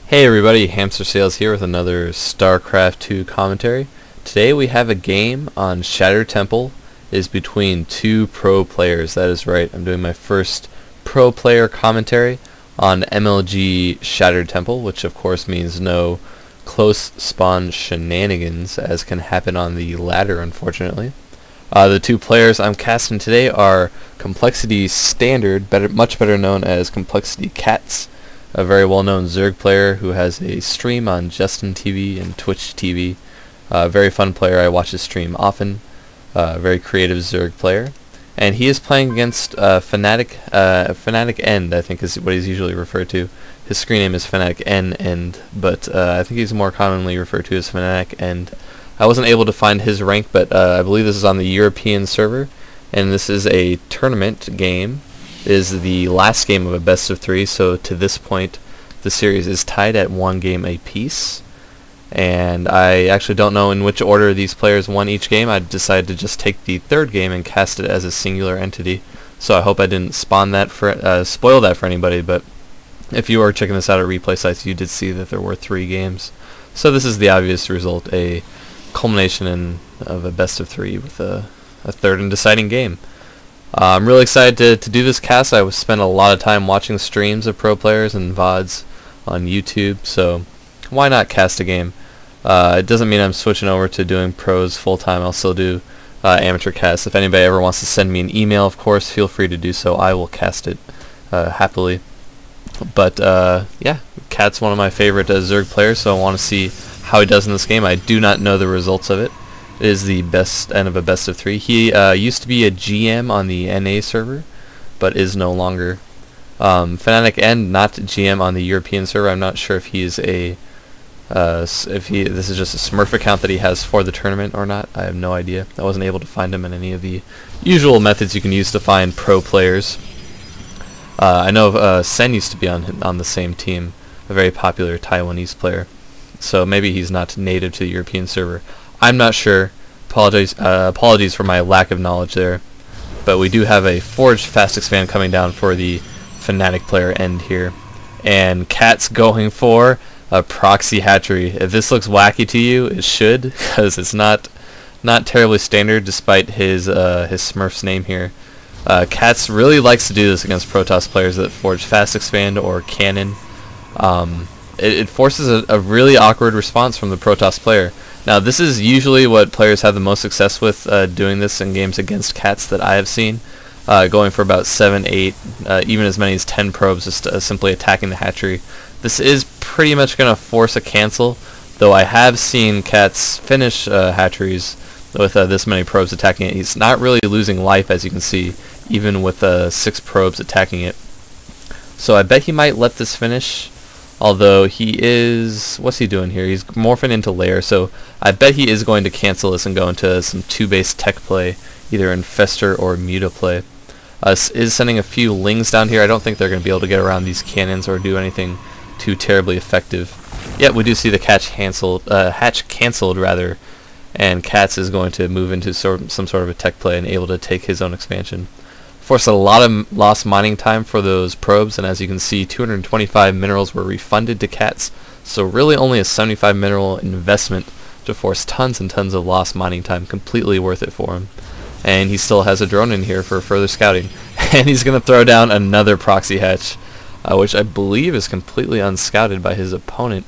Hey everybody, Hamster Sales here with another Starcraft 2 commentary. Today we have a game on Shattered Temple. It is between two pro players. That is right, I'm doing my first pro player commentary on MLG Shattered Temple, which of course means no close spawn shenanigans, as can happen on the ladder, unfortunately. The two players I'm casting today are coLstandard, much better known as coLcatz, a very well-known Zerg player who has a stream on Justin TV and Twitch TV. Very fun player. I watch his stream often. Very creative Zerg player, and he is playing against FnaticNenD, I think is what he's usually referred to. His screen name is FnaticNenD, but I think he's more commonly referred to as FnaticNenD. I wasn't able to find his rank, but I believe this is on the European server, and this is a tournament game. It is the last game of a best of 3, so to this point the series is tied at 1 game apiece, and I actually don't know in which order these players won each game. I decided to just take the third game and cast it as a singular entity, so I hope I didn't spoil that for anybody, but if you are checking this out at replay sites, you did see that there were 3 games. So this is the obvious result, a culmination of a best of 3 with a third and deciding game. I'm really excited to do this cast. I spent a lot of time watching streams of pro players and VODs on YouTube, so why not cast a game? It doesn't mean I'm switching over to doing pros full time. I'll still do amateur casts. If anybody ever wants to send me an email, of course, feel free to do so. I will cast it happily. But yeah, Cat's one of my favorite Zerg players, so I want to see how he does in this game. I do not know the results of it. It is the best end of a best of 3. He used to be a GM on the NA server, but is no longer. FnaticNenD, not GM on the European server. I'm not sure if he is a this is just a Smurf account that he has for the tournament or not. I have no idea. I wasn't able to find him in any of the usual methods you can use to find pro players. I know Sen used to be on the same team, a very popular Taiwanese player. So maybe he's not native to the European server. I'm not sure. Apologies for my lack of knowledge there. But we do have a Forged Fast Expand coming down for the Fnatic player end here. And Cat's going for a proxy hatchery. If this looks wacky to you, it should, because it's not terribly standard despite his Smurf's name here. Cat's really likes to do this against Protoss players that forge Fast Expand or Cannon. It forces a really awkward response from the Protoss player. Now this is usually what players have the most success with doing this in games against Cats that I have seen, going for about 7, 8, even as many as 10 probes, just simply attacking the hatchery. This is pretty much going to force a cancel, though I have seen Cats finish hatcheries with this many probes attacking it. He's not really losing life, as you can see, even with 6 probes attacking it. So I bet he might let this finish. Although he is, what's he doing here? He's morphing into Lair, so I bet he is going to cancel this and go into some 2-base tech play, either Infestor or Muta play. Is sending a few Lings down here. I don't think they're going to be able to get around these cannons or do anything too terribly effective. Yet we do see the hatch canceled rather, and Catz is going to move into some sort of a tech play and able to take his own expansion. Forced a lot of lost mining time for those probes, and as you can see, 225 minerals were refunded to Catz, so really only a 75 mineral investment to force tons and tons of lost mining time. Completely worth it for him. And he still has a drone in here for further scouting. And he's going to throw down another proxy hatch, which I believe is completely unscouted by his opponent,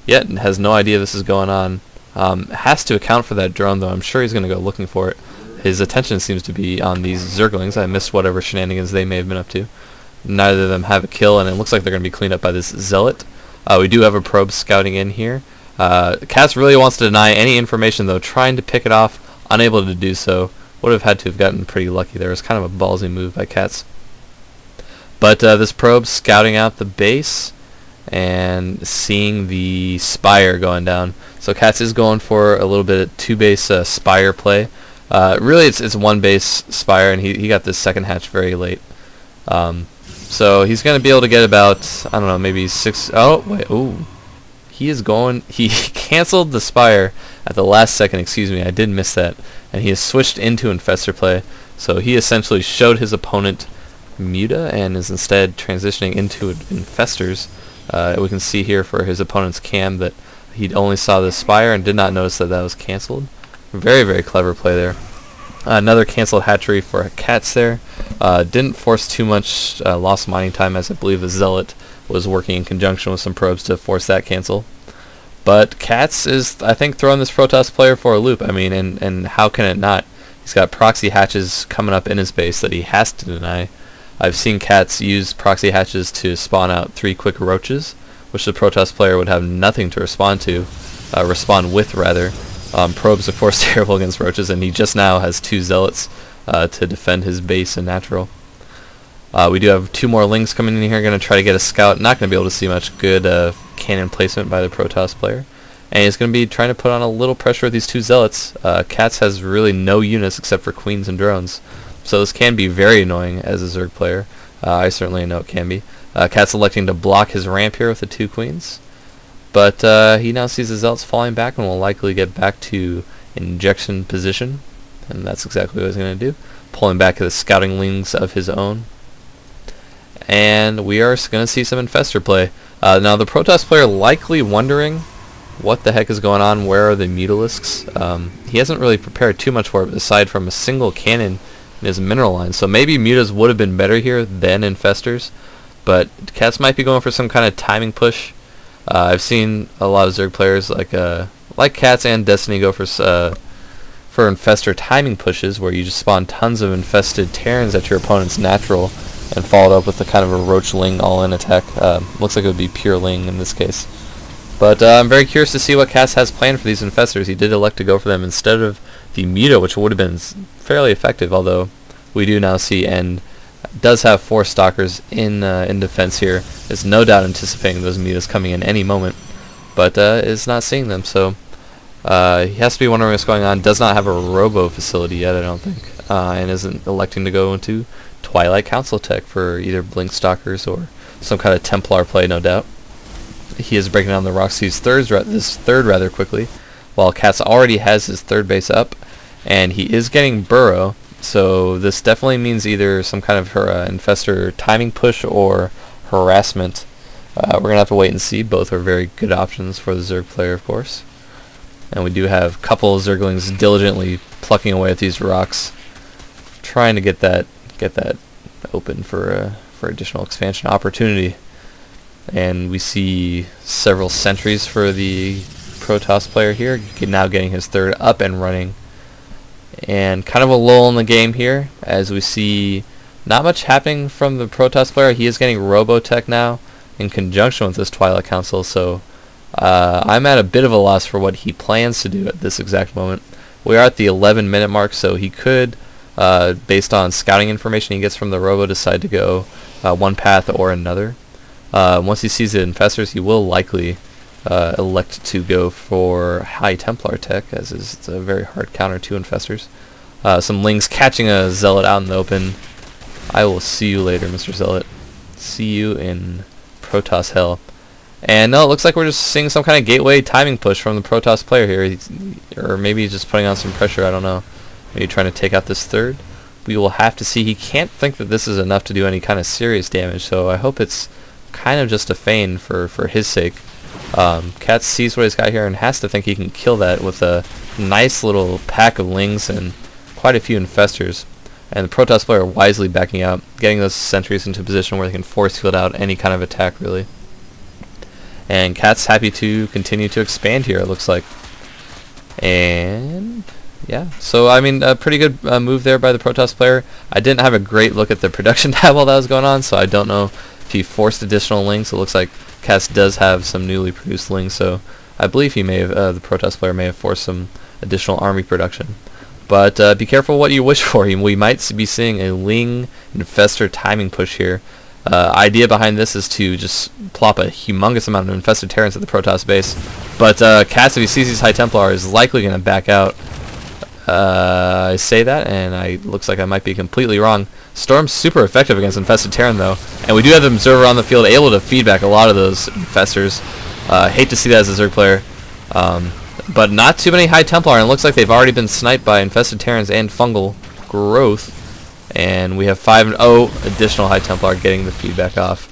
yet has no idea this is going on. Has to account for that drone, though. I'm sure he's going to go looking for it. His attention seems to be on these Zerglings. I missed whatever shenanigans they may have been up to. Neither of them have a kill, and it looks like they're going to be cleaned up by this Zealot. We do have a probe scouting in here. Catz really wants to deny any information, though, trying to pick it off, unable to do so. Would have had to have gotten pretty lucky there. It was kind of a ballsy move by Catz. But this probe scouting out the base and seeing the Spire going down. So Catz is going for a little bit of 2-base Spire play. Really, it's 1 base Spire, and he got this second hatch very late. So he's going to be able to get about, I don't know, maybe 6... Oh, wait, ooh. He canceled the Spire at the last second, excuse me, I did miss that. And he has switched into Infestor play, so he essentially showed his opponent Muta and is instead transitioning into Infestors. We can see here for his opponent's cam that he only saw the Spire and did not notice that that was cancelled. Very, very clever play there. Another cancelled hatchery for coLcatz there. Didn't force too much lost mining time, as I believe the Zealot was working in conjunction with some probes to force that cancel. But coLcatz is, I think, throwing this Protoss player for a loop. I mean, and how can it not? He's got proxy hatches coming up in his base that he has to deny. I've seen coLcatz use proxy hatches to spawn out 3 quick roaches, which the Protoss player would have nothing to respond with rather. Probes, of course, terrible against roaches, and he just now has 2 Zealots to defend his base in natural. We do have 2 more Lings coming in here, going to try to get a scout. Not going to be able to see much good cannon placement by the Protoss player. And he's going to be trying to put on a little pressure with these 2 Zealots. coLcatz has really no units except for queens and drones. So this can be very annoying as a Zerg player. I certainly know it can be. coLcatz electing to block his ramp here with the 2 queens. But he now sees the Zealots falling back and will likely get back to injection position. And that's exactly what he's going to do. Pulling back the scouting Lings of his own. And we are going to see some Infestor play. Now the Protoss player likely wondering what the heck is going on, where are the Mutalisks? He hasn't really prepared too much for it aside from a single cannon in his mineral line. So maybe Mutas would have been better here than Infestors. But coLcatz might be going for some kind of timing push. I've seen a lot of Zerg players like coLcatz and Destiny go for Infestor timing pushes, where you just spawn tons of infested Terrans at your opponent's natural and follow it up with a kind of a Roach Ling all-in attack. Looks like it would be pure Ling in this case. But I'm very curious to see what coLcatz has planned for these Infestors. He did elect to go for them instead of the Muta, which would have been fairly effective, although we do now see and does have 4 Stalkers in defense here. Is no doubt anticipating those Mutas coming in any moment, but is not seeing them. So he has to be wondering what's going on. Does not have a Robo facility yet, I don't think, and isn't electing to go into Twilight Council tech for either Blink Stalkers or some kind of Templar play, no doubt. He is breaking down the Roxy's third rather quickly, while coLcatz already has his 3rd base up, and he is getting Burrow. So this definitely means either some kind of Infestor timing push or harassment. We're going to have to wait and see. Both are very good options for the Zerg player, of course. And we do have a couple of Zerglings diligently plucking away at these rocks, trying to get that open for additional expansion opportunity. And we see several sentries for the Protoss player here, now getting his 3rd up and running. And kind of a lull in the game here, as we see not much happening from the Protoss player. He is getting Robotech now in conjunction with this Twilight Council, so I'm at a bit of a loss for what he plans to do at this exact moment. We are at the 11-minute mark, so he could, based on scouting information he gets from the Robo, decide to go one path or another. Once he sees the Infestors, he will likely elect to go for High Templar tech, as it's a very hard counter to Infestors. Some Lings catching a Zealot out in the open. I will see you later, Mr. Zealot. See you in Protoss hell. And no, it looks like we're just seeing some kind of gateway timing push from the Protoss player here. Or maybe he's just putting on some pressure, I don't know. Maybe trying to take out this 3rd. We will have to see. He can't think that this is enough to do any kind of serious damage, so I hope it's kind of just a feign for his sake. coLcatz sees what he's got here and has to think he can kill that with a nice little pack of Lings and quite a few Infestors. And the Protoss player wisely backing out, getting those sentries into a position where they can force field out any kind of attack, really. And coLcatz happy to continue to expand here, it looks like. And yeah, so I mean, a pretty good move there by the Protoss player. I didn't have a great look at the production tab while that was going on, so I don't know if he forced additional Lings. It looks like coLcatz does have some newly produced Lings, so I believe he may have, the Protoss player may have forced some additional army production. But be careful what you wish for. We might be seeing a Ling Infestor timing push here. Idea behind this is to just plop a humongous amount of infested Terrans at the Protoss base. But coLcatz, if he sees these High Templar, is likely going to back out. I say that, and looks like I might be completely wrong. Storm's super effective against infested Terran, though. And we do have the Observer on the field, able to feed back a lot of those Infestors. Hate to see that as a Zerg player. But not too many High Templar, and it looks like they've already been sniped by infested Terrans and fungal growth. And we have 5 additional High Templar getting the feedback off.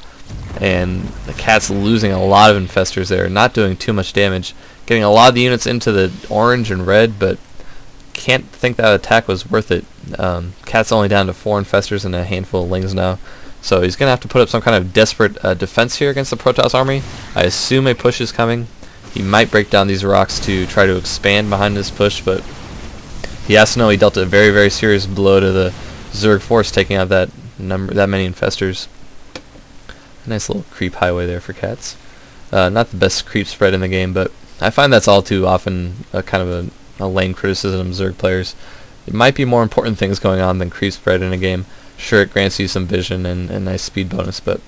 and the Cat's losing a lot of infestors there, not doing too much damage, getting a lot of the units into the orange and red, but can't think that attack was worth it. Cat's only down to 4 infestors and a handful of lings now, so he's gonna have to put up some kind of desperate defense here against the Protoss army. I assume a push is coming. He might break down these rocks to try to expand behind this push, but he has to know he dealt a very, very serious blow to the Zerg force, taking out that many infestors. Nice little creep highway there for Cats. Not the best creep spread in the game, but I find that's all too often kind of a lame criticism of Zerg players. It might be more important things going on than creep spread in a game. Sure, it grants you some vision and a nice speed bonus, but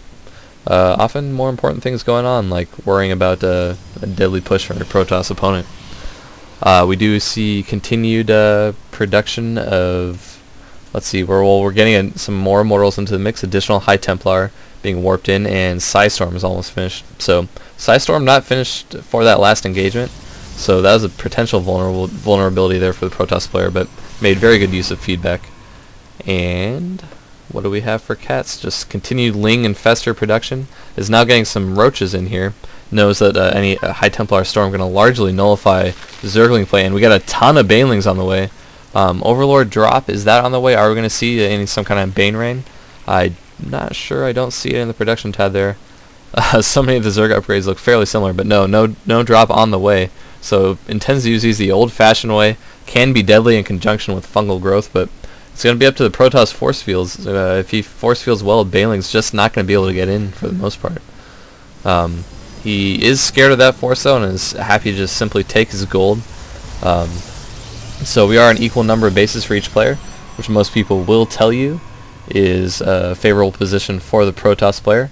often more important things going on, like worrying about a deadly push from your Protoss opponent. We do see continued production of, let's see, we're getting some more Immortals into the mix, additional High Templar being warped in, and Psystorm is almost finished. So Psystorm not finished for that last engagement, so that was a potential vulnerability there for the Protoss player, but made very good use of feedback. And what do we have for Cats? Just continued Ling infestor production. Is now getting some roaches in here. Knows that any High Templar Storm going to largely nullify Zergling play, and we got a ton of Banelings on the way. Overlord drop, is that on the way? Are we going to see some kind of Bane Rain? I'm not sure. I don't see it in the production tab there. So many of the Zerg upgrades look fairly similar, but no drop on the way. So intends to use these the old-fashioned way. Can be deadly in conjunction with fungal growth, but it's going to be up to the Protoss force fields. If he force fields well, Baneling's just not going to be able to get in for the most part. He is scared of that force though, and is happy to just simply take his gold. So we are an equal number of bases for each player, which most people will tell you is a favorable position for the Protoss player.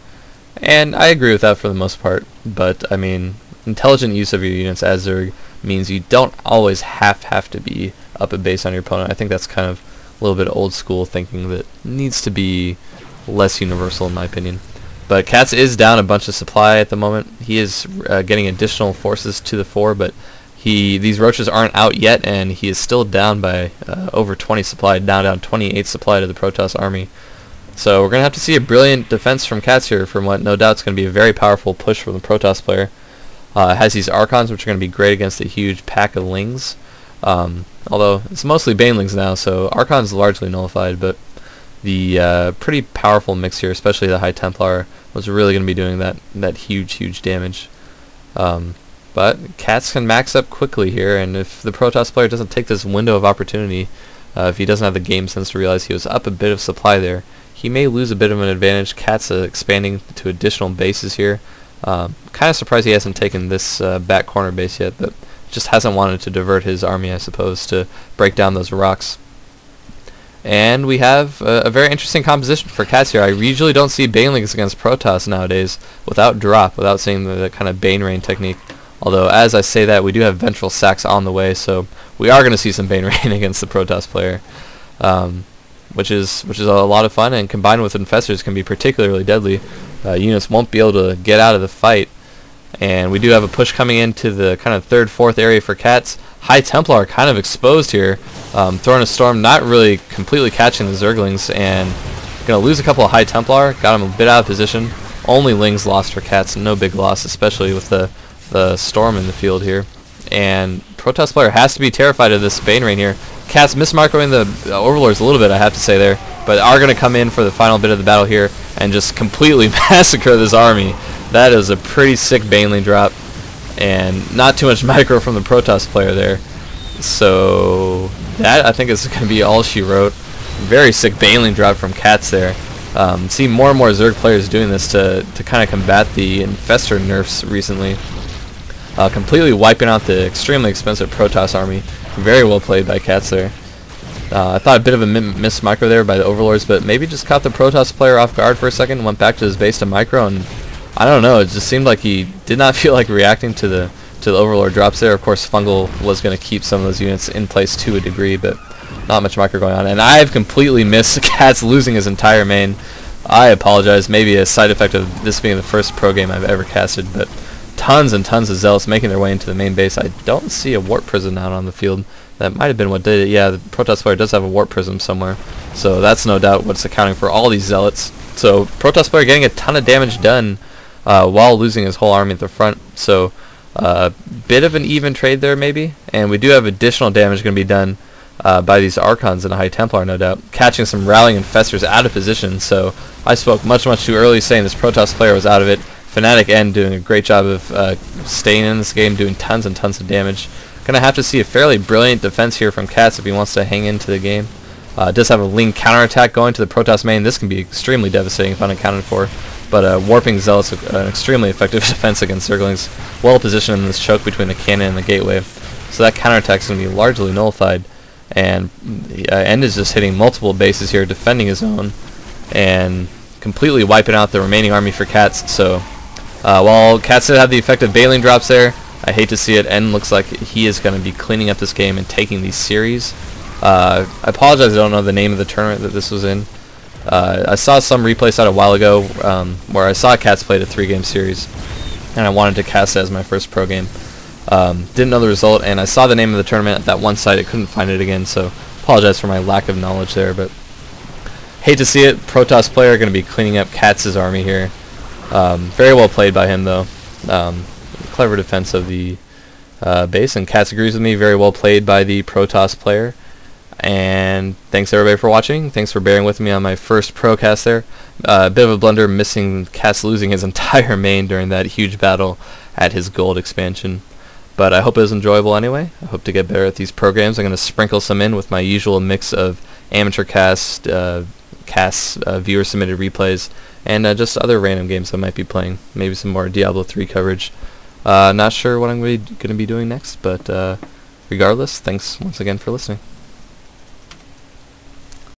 And I agree with that for the most part, but I mean, intelligent use of your units as Zerg means you don't always have to be up a base on your opponent. I think that's kind of a little bit old school thinking that needs to be less universal in my opinion. But Cats is down a bunch of supply at the moment. He is getting additional forces to the fore, but these roaches aren't out yet, and he is still down by over 20 supply, down 28 supply to the Protoss army. So we're going to have to see a brilliant defense from Cats here from what no doubt is going to be a very powerful push from the Protoss player. Has these Archons, which are going to be great against a huge pack of Lings. Although it's mostly Banelings now, so Archon's largely nullified, but the pretty powerful mix here, especially the High Templar, was really going to be doing that huge damage. But Cats can max up quickly here, and if the Protoss player doesn't take this window of opportunity, if he doesn't have the game sense to realize he was up a bit of supply there, he may lose a bit of an advantage. Cats expanding to additional bases here. Kind of surprised he hasn't taken this back corner base yet, but just hasn't wanted to divert his army, I suppose, to break down those rocks. And we have a very interesting composition for Cats here. I usually don't see Banelings against Protoss nowadays without drop, without seeing the kind of Bane Rain technique. Although, as I say that, we do have Ventral Sacs on the way, so we are going to see some Bane Rain against the Protoss player, which is a lot of fun, and combined with Infestors can be particularly deadly. Units won't be able to get out of the fight. And we do have a push coming into the kind of 3rd, 4th area for Cats. High Templar kind of exposed here, throwing a storm, not really completely catching the Zerglings, and going to lose a couple of High Templar. Got him a bit out of position. Only Lings lost for Cats, no big loss, especially with the storm in the field here. And Protoss player has to be terrified of this Bane Rain here. Cats mismicroing the Overlords a little bit, I have to say there, but are going to come in for the final bit of the battle here and just completely massacre this army. That is a pretty sick Baneling drop, and not too much micro from the Protoss player there. So that, I think, is going to be all she wrote. Very sick Baneling drop from Cats there. See more and more Zerg players doing this to kind of combat the Infestor nerfs recently. Completely wiping out the extremely expensive Protoss army. Very well played by Cats there. I thought a bit of a miss micro there by the Overlords, but maybe just caught the Protoss player off guard for a second, went back to his base to micro, and I don't know, it just seemed like he did not feel like reacting to the Overlord drops there. Of course, Fungal was going to keep some of those units in place to a degree, but not much micro going on. And I've completely missed Cats losing his entire main. I apologize, maybe a side effect of this being the first pro game I've ever casted, but tons and tons of Zealots making their way into the main base. I don't see a Warp Prism out on the field. That might have been what did it. Yeah, the Protoss player does have a Warp Prism somewhere, so that's no doubt what's accounting for all these Zealots. So Protoss player getting a ton of damage done while losing his whole army at the front. So bit of an even trade there maybe, and we do have additional damage going to be done by these Archons and a High Templar, no doubt, catching some Rallying Infestors out of position. So I spoke much too early saying this Protoss player was out of it. FnaticNenD doing a great job of staying in this game, doing tons and tons of damage. Gonna have to see a fairly brilliant defense here from Katz if he wants to hang into the game. Does have a lean counterattack going to the Protoss main. This can be extremely devastating if unaccounted for. But Warping Zealot's an extremely effective defense against Zerglings, well positioned in this choke between the cannon and the gateway. So that counterattack is going to be largely nullified. And End is just hitting multiple bases here, defending his own, and completely wiping out the remaining army for Katz. So while Katz did have the effective Baleen drops there, I hate to see it. End looks like he is going to be cleaning up this game and taking these series. I apologize, I don't know the name of the tournament that this was in. I saw some replays out a while ago where I saw Katz played a 3-game series, and I wanted to cast it as my first pro game. Didn't know the result, and I saw the name of the tournament at that one site. I couldn't find it again, so apologize for my lack of knowledge there, but hate to see it. Protoss player going to be cleaning up Katz's army here. Very well played by him, though. Clever defense of the base, and Katz agrees with me. Very well played by the Protoss player. And thanks everybody for watching. Thanks for bearing with me on my first procast there. A bit of a blunder, missing Katz losing his entire main during that huge battle at his gold expansion. But I hope it was enjoyable anyway. I hope to get better at these programs. I'm going to sprinkle some in with my usual mix of amateur cast, viewer submitted replays, and just other random games I might be playing. Maybe some more Diablo 3 coverage. Not sure what I'm going to be doing next, but regardless, thanks once again for listening.